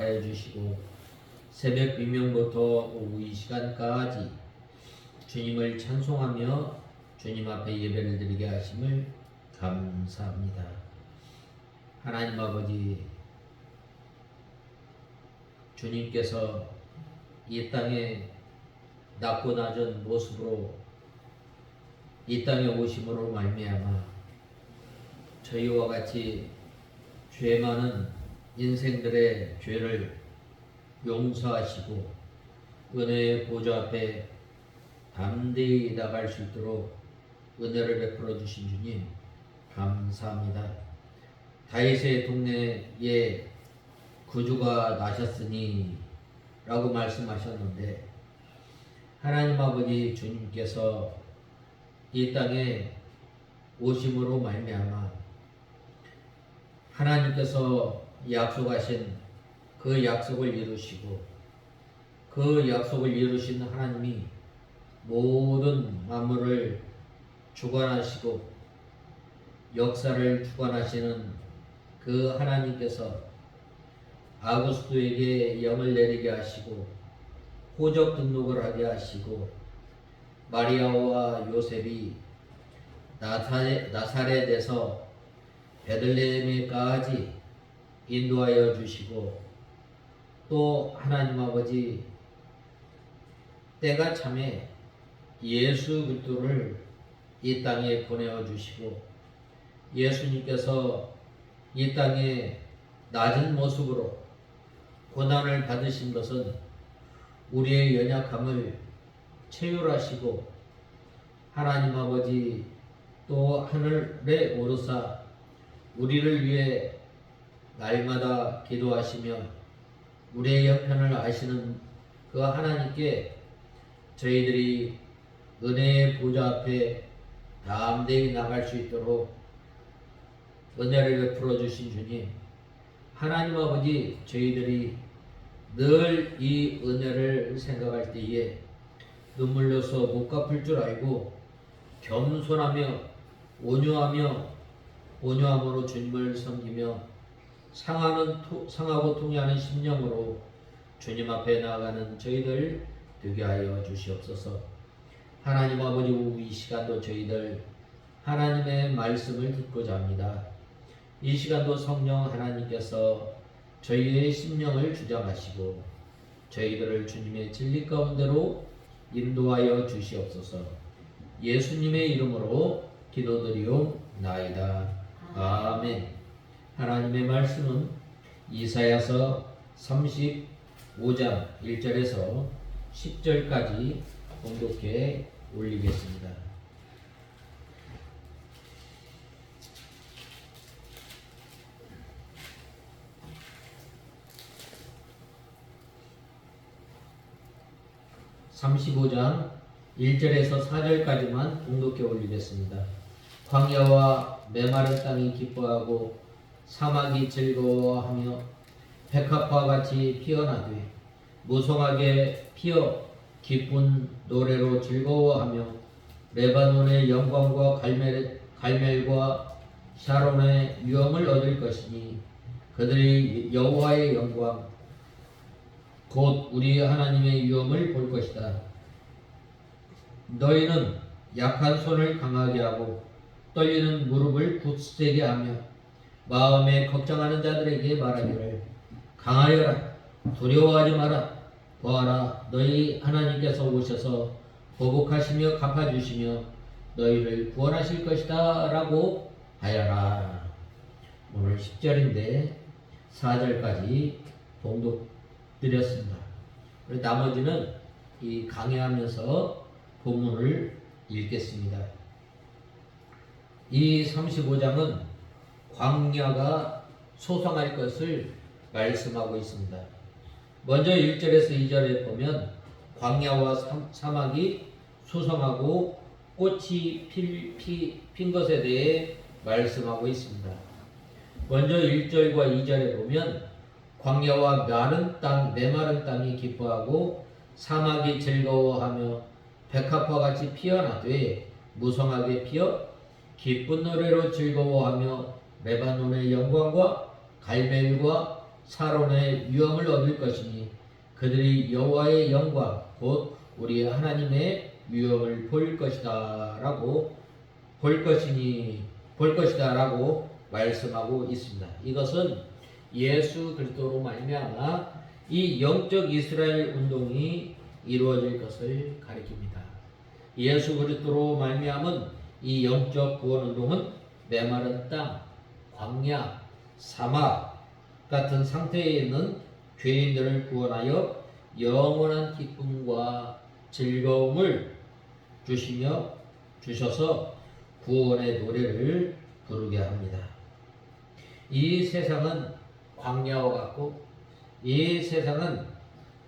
허락하여 주시고 새벽 비명부터 오후 이 시간까지 주님을 찬송하며 주님 앞에 예배를 드리게 하심을 감사합니다. 하나님 아버지, 주님께서 이 땅에 낮고 낮은 모습으로 이 땅에 오심으로 말미암아 저희와 같이 죄 많은 인생들의 죄를 용서하시고 은혜의 보좌 앞에 담대히 나갈 수 있도록 은혜를 베풀어 주신 주님 감사합니다. 다윗의 동네에 구주가 나셨으니 라고 말씀하셨는데, 하나님 아버지 주님께서 이 땅에 오심으로 말미암아 하나님께서 약속하신 그 약속을 이루시고, 그 약속을 이루신 하나님이 모든 만물을 주관하시고 역사를 주관하시는 그 하나님께서 아구스도에게 영을 내리게 하시고 호적 등록을 하게 하시고 마리아와 요셉이 나사렛에서 베들레헴에까지 인도하여 주시고, 또 하나님 아버지 때가 참에 예수 그리스도를 이 땅에 보내어 주시고, 예수님께서 이 땅에 낮은 모습으로 고난을 받으신 것은 우리의 연약함을 체휼하시고, 하나님 아버지 또 하늘에 오르사 우리를 위해 날마다 기도하시며 우리의 형편을 아시는 그 하나님께 저희들이 은혜의 보좌 앞에 담대히 나갈 수 있도록 은혜를 베풀어 주신 주님, 하나님 아버지, 저희들이 늘 이 은혜를 생각할 때에 눈물로서 못 갚을 줄 알고 겸손하며 온유함으로 주님을 섬기며 상하고 통회하는 심령으로 주님 앞에 나아가는 저희들 되게 하여 주시옵소서. 하나님 아버지, 오후 이 시간도 저희들 하나님의 말씀을 듣고자 합니다. 이 시간도 성령 하나님께서 저희의 심령을 주장하시고 저희들을 주님의 진리 가운데로 인도하여 주시옵소서. 예수님의 이름으로 기도드리옵나이다. 아멘. 하나님의 말씀은 이사야서 35장 1절에서 10절까지 봉독해 올리겠습니다. (35장) 1절에서 4절까지만 봉독해 올리겠습니다. 광야와 메마른 땅이 기뻐하고 사막이 즐거워하며 백합화 같이 피어나되 무성하게 피어 기쁜 노래로 즐거워하며 레바논의 영광과 갈멜과 샤론의 유엄을 얻을 것이니 그들이 여호와의 영광 곧 우리 하나님의 유엄을 볼 것이다. 너희는 약한 손을 강하게 하고 떨리는 무릎을 굳세게 하며 마음에 걱정하는 자들에게 말하기를 강하여라, 두려워하지 마라. 보아라, 너희 하나님께서 오셔서 보복하시며 갚아주시며 너희를 구원하실 것이다 라고 하여라. 오늘 10절인데 4절까지 봉독드렸습니다. 나머지는 이 강해하면서 본문을 읽겠습니다. 이 35장은 광야가 소성할 것을 말씀하고 있습니다. 먼저 1절에서 2절에 보면 광야와 사막이 소성하고 꽃이 핀 것에 대해 말씀하고 있습니다. 먼저 1절과 2절에 보면 광야와 메마른 땅이 기뻐하고 사막이 즐거워하며 백합화 같이 피어나되 무성하게 피어 기쁜 노래로 즐거워하며 레바논의 영광과 갈멜과 사론의 위엄을 얻을 것이니 그들이 여호와의 영광 곧 우리 하나님의 위엄을 볼 것이다라고 말씀하고 있습니다. 이것은 예수 그리스도로 말미암아 이 영적 이스라엘 운동이 이루어질 것을 가리킵니다. 예수 그리스도로 말미암은 이 영적 구원 운동은 메마른 땅, 광야, 사막 같은 상태에 있는 죄인들을 구원하여 영원한 기쁨과 즐거움을 주셔서 구원의 노래를 부르게 합니다. 이 세상은 광야와 같고 이 세상은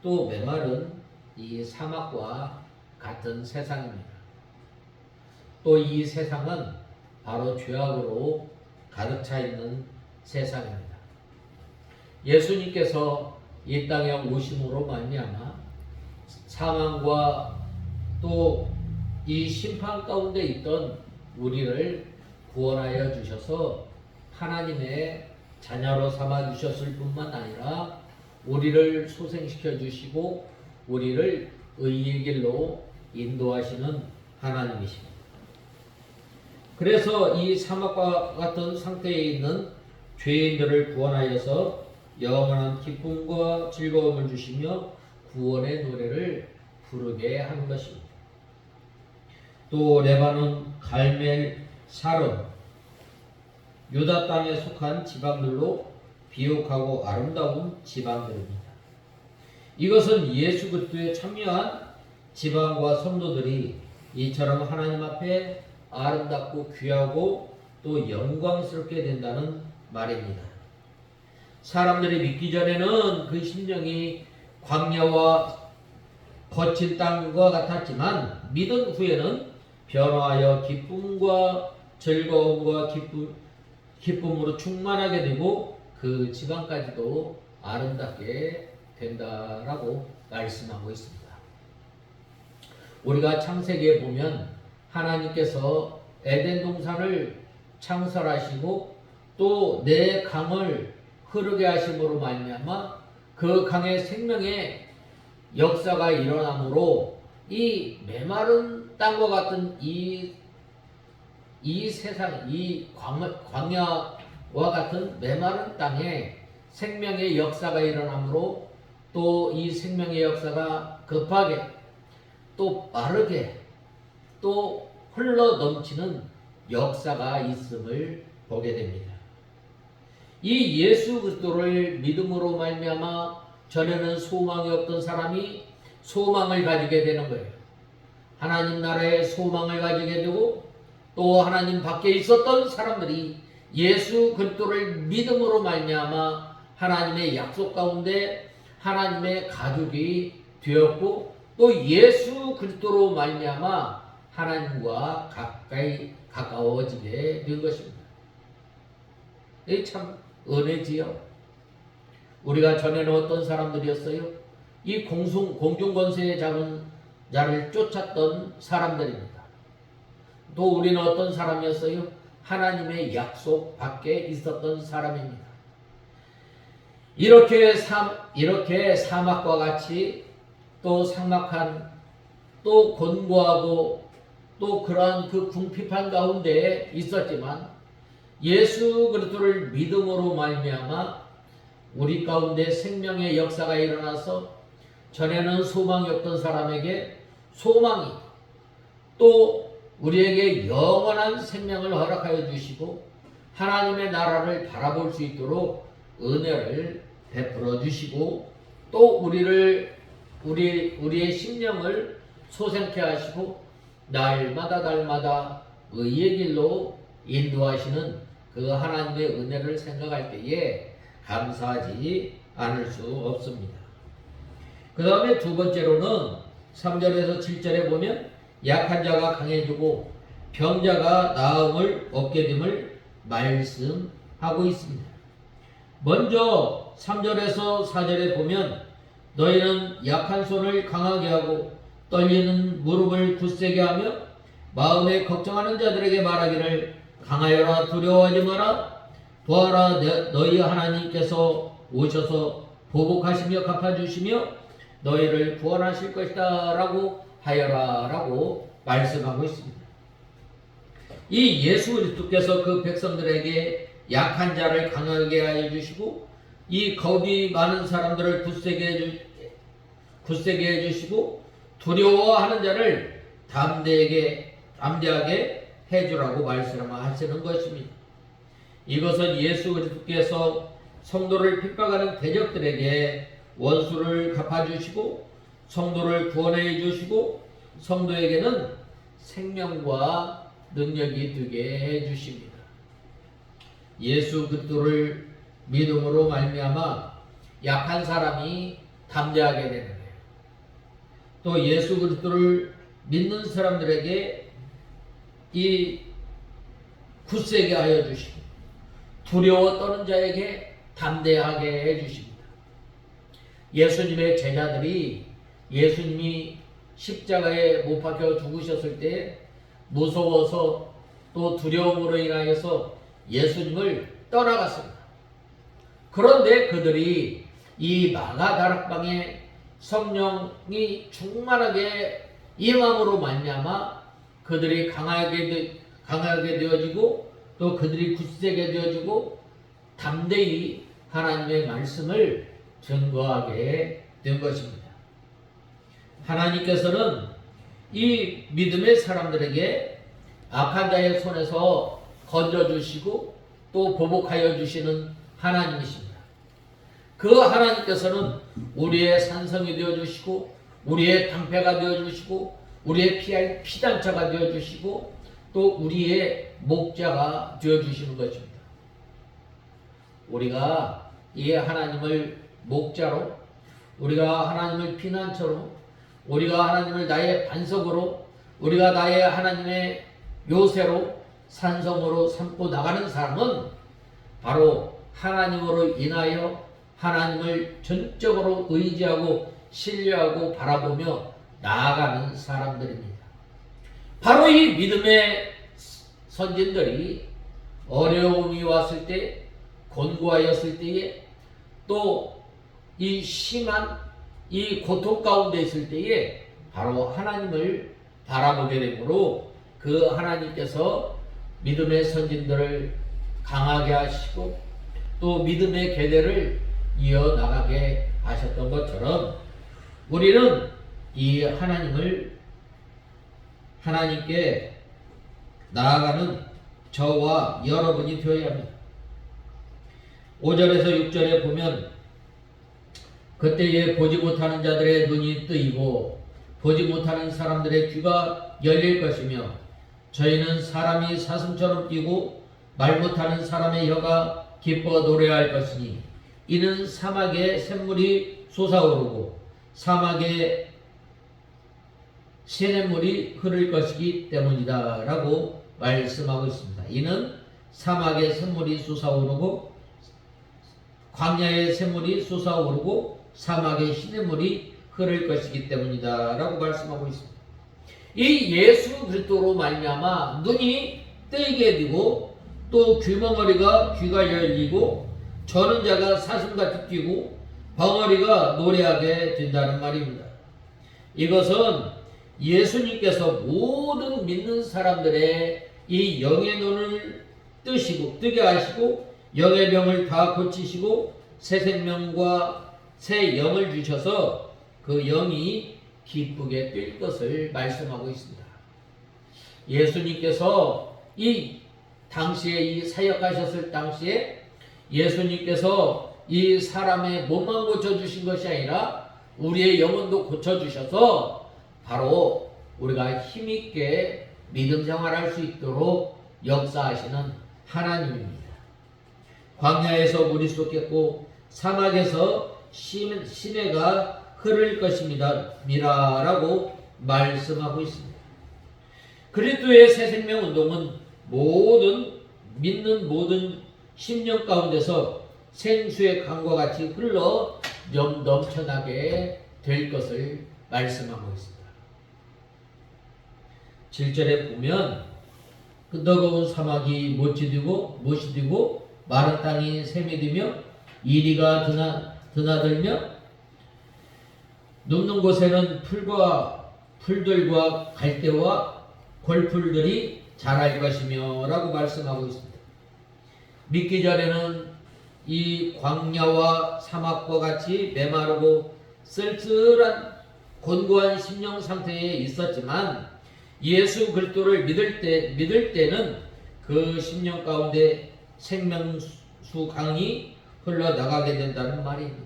또 메마른 이 사막과 같은 세상입니다. 또 이 세상은 바로 죄악으로 가득 차 있는 세상입니다. 예수님께서 이 땅에 오심으로 말미암아 사망과 또 이 심판 가운데 있던 우리를 구원하여 주셔서 하나님의 자녀로 삼아 주셨을 뿐만 아니라 우리를 소생시켜 주시고 우리를 의의 길로 인도하시는 하나님이십니다. 그래서 이 사막과 같은 상태에 있는 죄인들을 구원하여서 영원한 기쁨과 즐거움을 주시며 구원의 노래를 부르게 하는 것입니다. 또 레바논, 갈멜, 사론, 유다 땅에 속한 지방들로 비옥하고 아름다운 지방들입니다. 이것은 예수 그리스도에 참여한 지방과 성도들이 이처럼 하나님 앞에 아름답고 귀하고 또 영광스럽게 된다는 말입니다. 사람들이 믿기 전에는 그 심령이 광야와 거친 땅과 같았지만 믿은 후에는 변화하여 기쁨과 즐거움과 기쁨으로 충만하게 되고 그 지방까지도 아름답게 된다라고 말씀하고 있습니다. 우리가 창세기에 보면 하나님께서 에덴 동산을 창설하시고 또 내 강을 흐르게 하심으로 말미암아 그 강의 생명의 역사가 일어나므로 이 메마른 땅과 같은 이 세상, 이 광야와 같은 메마른 땅에 생명의 역사가 일어나므로 또 이 생명의 역사가 급하게 또 빠르게 또 흘러 넘치는 역사가 있음을 보게 됩니다. 이 예수 그리스도를 믿음으로 말미암아 전에는 소망이 없던 사람이 소망을 가지게 되는 거예요. 하나님 나라에 소망을 가지게 되고 또 하나님 밖에 있었던 사람들이 예수 그리스도를 믿음으로 말미암아 하나님의 약속 가운데 하나님의 가족이 되었고 또 예수 그리스도로 말미암아 하나님과 가까워지게 된 것입니다. 이 참 은혜지요. 우리가 전에는 어떤 사람들이었어요? 이 공중권세에 잡은 자를 쫓았던 사람들입니다. 또 우리는 어떤 사람이었어요? 하나님의 약속 밖에 있었던 사람입니다. 이렇게 사막과 같이 또 삭막한 또 곤고하고 또 그러한 그 궁핍한 가운데 있었지만 예수 그리스도를 믿음으로 말미암아 우리 가운데 생명의 역사가 일어나서 전에는 소망이 없던 사람에게 소망이 또 우리에게 영원한 생명을 허락하여 주시고 하나님의 나라를 바라볼 수 있도록 은혜를 베풀어 주시고 또 우리의 심령을 소생케 하시고 날마다 의의 길로 인도하시는 그 하나님의 은혜를 생각할 때에 감사하지 않을 수 없습니다. 그 다음에 두 번째로는 3절에서 7절에 보면 약한 자가 강해지고 병자가 나음을 얻게 됨을 말씀하고 있습니다. 먼저 3절에서 4절에 보면 너희는 약한 손을 강하게 하고 떨리는 무릎을 굳세게 하며 마음에 걱정하는 자들에게 말하기를 강하여라 두려워하지 마라 보아라 너희 하나님께서 오셔서 보복하시며 갚아주시며 너희를 구원하실 것이다 라고 하여라 라고 말씀하고 있습니다. 이 예수 그리스도께서 그 백성들에게 약한 자를 강하게 하여 주시고 이 겁이 많은 사람들을 굳세게 해주시고 두려워하는 자를 담대하게 해주라고 말씀하시는 것입니다. 이것은 예수 그리스도께서 성도를 핍박하는 대적들에게 원수를 갚아주시고 성도를 구원해 주시고 성도에게는 생명과 능력이 되게 해주십니다. 예수 그리스도를 믿음으로 말미암아 약한 사람이 담대하게 되는 거예요. 또 예수 그리스도를 믿는 사람들에게 이 굳세게 하여 주시고 두려워 떠는 자에게 담대하게 해주십니다. 예수님의 제자들이 예수님이 십자가에 못 박혀 죽으셨을 때 무서워서 또 두려움으로 인하여서 예수님을 떠나갔습니다. 그런데 그들이 이 마가다락방에 성령이 충만하게 임함으로 말미암아 그들이 강하게 되어지고 또 그들이 굳세게 되어지고 담대히 하나님의 말씀을 증거하게 된 것입니다. 하나님께서는 이 믿음의 사람들에게 악한 자의 손에서 건져주시고 또 보복하여 주시는 하나님이십니다. 그 하나님께서는 우리의 산성이 되어주시고 우리의 방패가 되어주시고 우리의 피단차가 되어주시고 또 우리의 목자가 되어주시는 것입니다. 우리가 이 하나님을 목자로 우리가 하나님을 피난처로 우리가 하나님을 나의 반석으로 우리가 나의 하나님의 요새로 산성으로 삼고 나가는 사람은 바로 하나님으로 인하여 하나님을 전적으로 의지하고 신뢰하고 바라보며 나아가는 사람들입니다. 바로 이 믿음의 선진들이 어려움이 왔을 때 곤고하였을 때에 또 이 심한 이 고통 가운데 있을 때에 바로 하나님을 바라보게 되므로 그 하나님께서 믿음의 선진들을 강하게 하시고 또 믿음의 계대를 이어나가게 하셨던 것처럼 우리는 이 하나님께 나아가는 저와 여러분이 되어야 합니다. 5절에서 6절에 보면 그때에 보지 못하는 자들의 눈이 뜨이고 보지 못하는 사람들의 귀가 열릴 것이며 저희는 사람이 사슴처럼 뛰고 말 못하는 사람의 혀가 기뻐 노래할 것이니 이는 사막에 샘물이 솟아오르고 사막에 시냇물이 흐를 것이기 때문이다 라고 말씀하고 있습니다. 이는 사막에 샘물이 솟아오르고 광야에 샘물이 솟아오르고 사막에 시냇물이 흐를 것이기 때문이다 라고 말씀하고 있습니다. 이 예수 그리스도로 말미암아 눈이 뜨이게 되고 또 귀멍어리가 귀가 열리고 저는 자가 사슴같이 뛰고 벙어리가 노래하게 된다는 말입니다. 이것은 예수님께서 모든 믿는 사람들의 이 영의 눈을 뜨게 하시고 영의 병을 다 고치시고 새 생명과 새 영을 주셔서 그 영이 기쁘게 뛸 것을 말씀하고 있습니다. 예수님께서 이 당시에 이 사역하셨을 당시에 예수님께서 이 사람의 몸만 고쳐주신 것이 아니라 우리의 영혼도 고쳐주셔서 바로 우리가 힘있게 믿음 생활할 수 있도록 역사하시는 하나님입니다. 광야에서 물이 쏟겠고 사막에서 시내가 흐를 것입니다. 미라라고 말씀하고 있습니다. 그리스도의 새 생명 운동은 믿는 모든 심령 가운데서 생수의 강과 같이 흘러 넘쳐나게 될 것을 말씀하고 있습니다. 7절에 보면 그 뜨거운 사막이 못이 되고 마른 땅이 샘이 되며 이리가 드나들며 눕는 곳에는 풀들과 갈대와 골풀들이 자랄 것이며 라고 말씀하고 있습니다. 믿기 전에는 이 광야와 사막과 같이 메마르고 쓸쓸한 곤고한 심령 상태에 있었지만 예수 그리스도를 믿을 때는 그 심령 가운데 생명수 강이 흘러나가게 된다는 말입니다.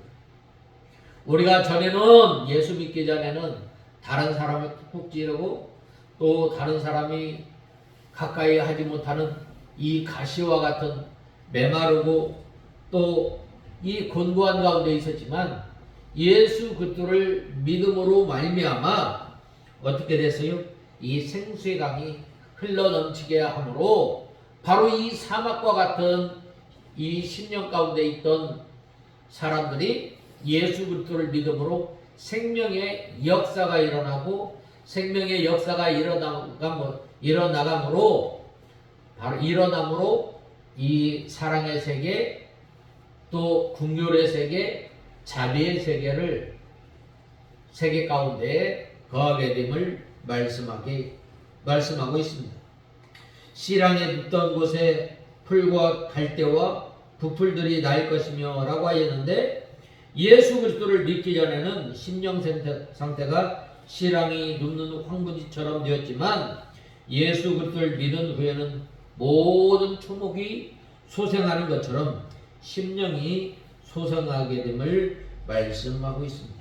우리가 전에는 예수 믿기 전에는 다른 사람을 푹 찌르고 또 다른 사람이 가까이 하지 못하는 이 가시와 같은 메마르고 또 이 곤고한 가운데 있었지만 예수 그리스도를 믿음으로 말미암아 어떻게 됐어요? 이 생수의 강이 흘러넘치게 함으로 바로 이 사막과 같은 이 심령 가운데 있던 사람들이 예수 그리스도를 믿음으로 생명의 역사가 일어나고 생명의 역사가 일어남으로 이 사랑의 세계 또 긍휼의 세계 자비의 세계 가운데 거하게 됨을 말씀하고 있습니다. 씨랑에 붙던 곳에 풀과 갈대와 부풀들이 날 것이며 라고 하였는데 예수 그리스도를 믿기 전에는 심령 상태가 씨랑이 눕는 황무지처럼 되었지만 예수 그리스도를 믿은 후에는 모든 초목이 소생하는 것처럼 심령이 소생하게 됨을 말씀하고 있습니다.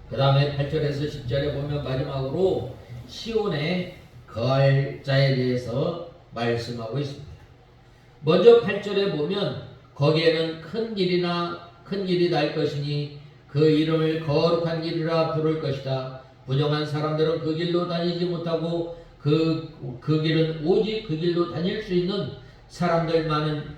그 다음에 8절에서 10절에 보면 마지막으로 시온에 거할 자에 대해서 말씀하고 있습니다. 먼저 8절에 보면 거기에는 큰 길이 날 것이니 그 이름을 거룩한 길이라 부를 것이다. 부정한 사람들은 그 길로 다니지 못하고 그 길은 오직 그 길로 다닐 수 있는 사람들만을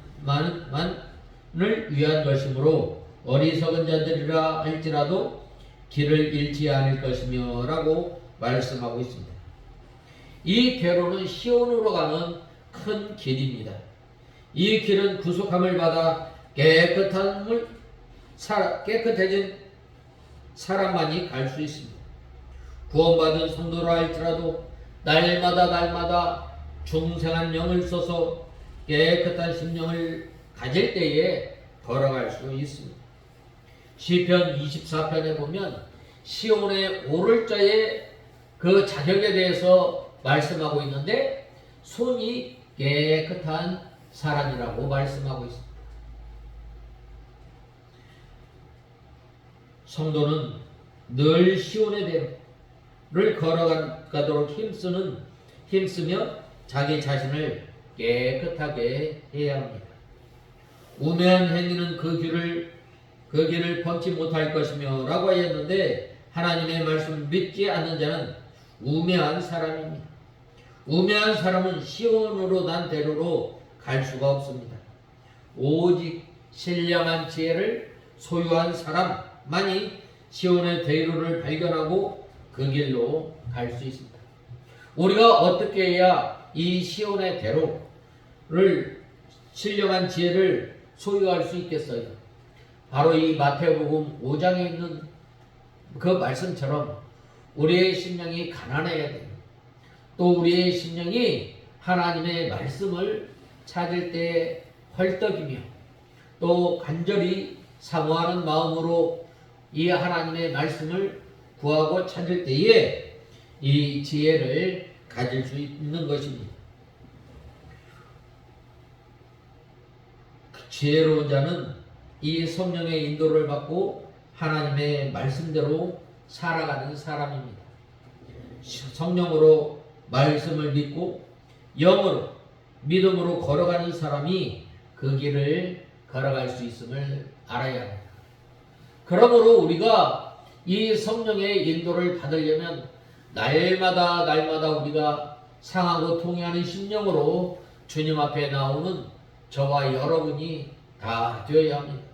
위한 것이므로 어리석은 자들이라 할지라도 길을 잃지 않을 것이며 라고 말씀하고 있습니다. 이 대로는 시온으로 가는 큰 길입니다. 이 길은 구속함을 받아 깨끗해진 사람만이 갈 수 있습니다. 구원받은 성도라 할지라도 날마다 중생한 영을 써서 깨끗한 심령을 가질 때에 걸어갈 수 있습니다. 시편 24편에 보면 시온에 오를 자의 그 자격에 대해서 말씀하고 있는데 손이 깨끗한 사람이라고 말씀하고 있습니다. 성도는 늘 시온의 대로를 걸어가도록 힘쓰며 자기 자신을 깨끗하게 해야 합니다. 우매한 행위는 그 길을 범치 못할 것이며 라고 하였는데 하나님의 말씀을 믿지 않는 자는 우매한 사람입니다. 우매한 사람은 시온으로 난 대로로 갈 수가 없습니다. 오직 신령한 지혜를 소유한 사람만이 시온의 대로를 발견하고 그 길로 갈 수 있습니다. 우리가 어떻게 해야 이 시온의 대로를 신령한 지혜를 소유할 수 있겠어요? 바로 이 마태복음 5장에 있는 그 말씀처럼 우리의 심령이 가난해야 돼요. 또 우리의 심령이 하나님의 말씀을 찾을 때 헐떡이며 또 간절히 사모하는 마음으로 이 하나님의 말씀을 구하고 찾을 때에 이 지혜를 가질 수 있는 것입니다. 지혜로운 자는 이 성령의 인도를 받고 하나님의 말씀대로 살아가는 사람입니다. 성령으로 말씀을 믿고 영으로 믿음으로 걸어가는 사람이 그 길을 걸어갈 수 있음을 알아야 합니다. 그러므로 우리가 이 성령의 인도를 받으려면 날마다 우리가 상하고 통회하는 심령으로 주님 앞에 나오는 저와 여러분이 다 되어야 합니다.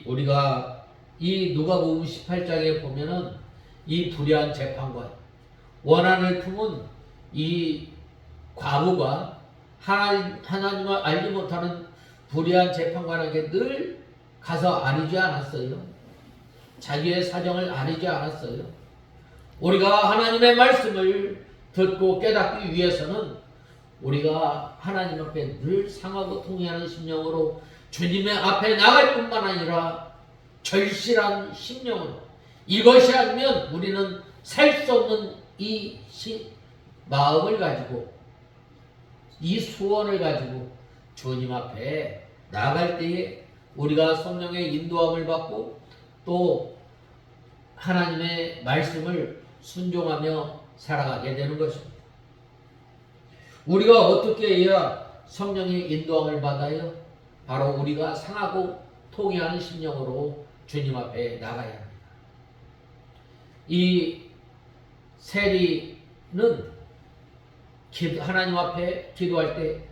우리가 이 누가복음 18장에 보면은 이 불의한 재판관 원한을 품은 이 과부가 하나님을 알지 못하는 불의한 재판관에게 늘 가서 아뢰지 않았어요. 자기의 사정을 아뢰지 않았어요. 우리가 하나님의 말씀을 듣고 깨닫기 위해서는 우리가 하나님 앞에 늘 상하고 통회하는 심령으로 주님의 앞에 나갈 뿐만 아니라 절실한 심령으로, 이것이 아니면 우리는 살 수 없는 이 마음을 가지고, 이 소원을 가지고 주님 앞에 나아갈 때에 우리가 성령의 인도함을 받고 또 하나님의 말씀을 순종하며 살아가게 되는 것입니다. 우리가 어떻게 해야 성령의 인도함을 받아요? 바로 우리가 상하고 통회하는 심령으로 주님 앞에 나가야 합니다. 이 세리는 하나님 앞에 기도할 때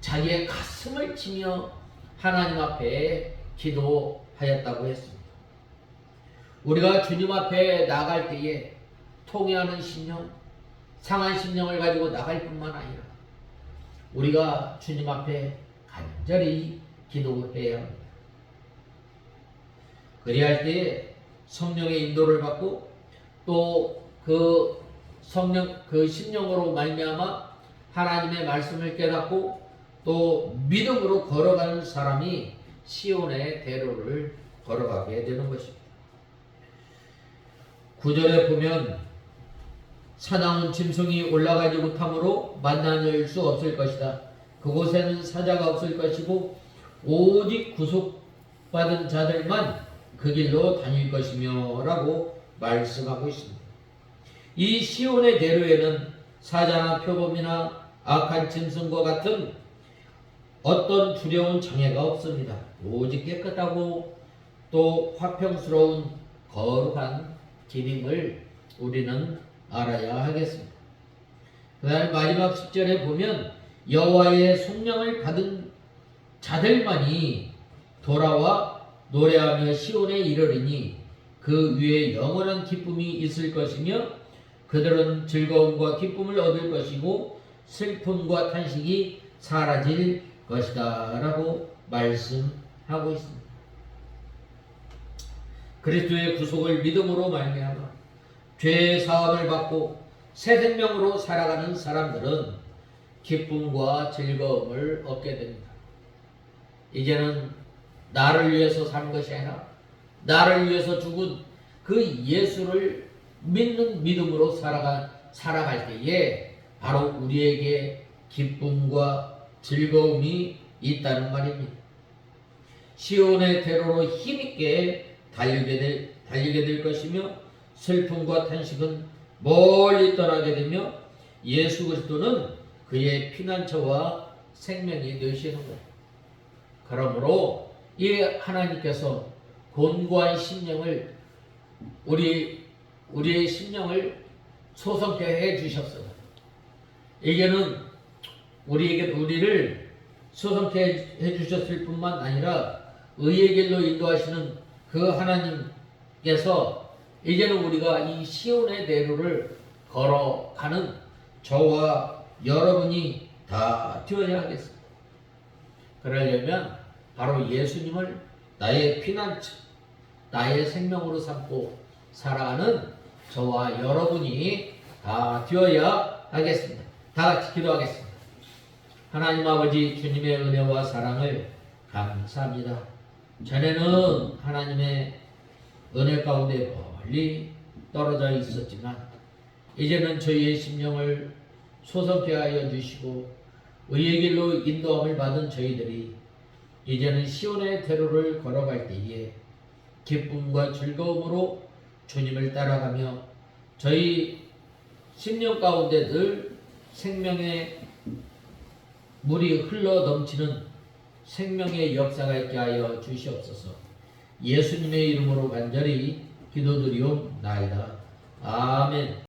자기의 가슴을 치며 하나님 앞에 기도하였다고 했습니다. 우리가 주님 앞에 나갈 때에 통회하는 심령, 상한 심령을 가지고 나갈 뿐만 아니라 우리가 주님 앞에 간절히 기도해야 합니다. 그리할 때에 성령의 인도를 받고 또 그 심령으로 말미암아 하나님의 말씀을 깨닫고 또 믿음으로 걸어가는 사람이 시온의 대로를 걸어가게 되는 것입니다. 9절에 보면 사나운 짐승이 올라가지 못함으로 만나낼 수 없을 것이다. 그곳에는 사자가 없을 것이고 오직 구속받은 자들만 그 길로 다닐 것이며 라고 말씀하고 있습니다. 이 시온의 대로에는 사자나 표범이나 악한 짐승과 같은 어떤 두려운 장애가 없습니다. 오직 깨끗하고 또 화평스러운 거룩한 길임을 우리는 알아야 하겠습니다. 그 다음에 마지막 10절에 보면 여호와의 성령을 받은 자들만이 돌아와 노래하며 시온에 이르리니 그 위에 영원한 기쁨이 있을 것이며 그들은 즐거움과 기쁨을 얻을 것이고 슬픔과 탄식이 사라질 것이다 라고 말씀하고 있습니다. 그리스도의 구속을 믿음으로 말미암아 죄의 사함을 받고 새 생명으로 살아가는 사람들은 기쁨과 즐거움을 얻게 됩니다. 이제는 나를 위해서 사는 것이 아니라 나를 위해서 죽은 그 예수를 믿는 믿음으로 살아갈 때에 바로 우리에게 기쁨과 즐거움이 있다는 말입니다. 시온의 대로로 힘있게 달리게 될 것이며 슬픔과 탄식은 멀리 떠나게 되며 예수 그리스도는 그의 피난처와 생명이 되시는 거예요. 그러므로 이 하나님께서 곤고한 심령을 우리의 심령을 소성케 해 주셨어요. 이게는 우리를 소성케 해 주셨을 뿐만 아니라 의의 길로 인도하시는 그 하나님께서 이제는 우리가 이 시온의 대로를 걸어가는 저와 여러분이 다 되어야 하겠습니다. 그러려면 바로 예수님을 나의 피난처, 나의 생명으로 삼고 살아가는 저와 여러분이 다 되어야 하겠습니다. 다 같이 기도하겠습니다. 하나님 아버지, 주님의 은혜와 사랑을 감사합니다. 전에는 하나님의 은혜 가운데 멀리 떨어져 있었지만 이제는 저희의 심령을 소성케 하여 주시고 의의 길로 인도함을 받은 저희들이 이제는 시온의 대로를 걸어갈 때에 기쁨과 즐거움으로 주님을 따라가며 저희 심령 가운데 늘 생명의 물이 흘러 넘치는 생명의 역사가 있게 하여 주시옵소서. 예수님의 이름으로 간절히 기도드리옵나이다. 아멘.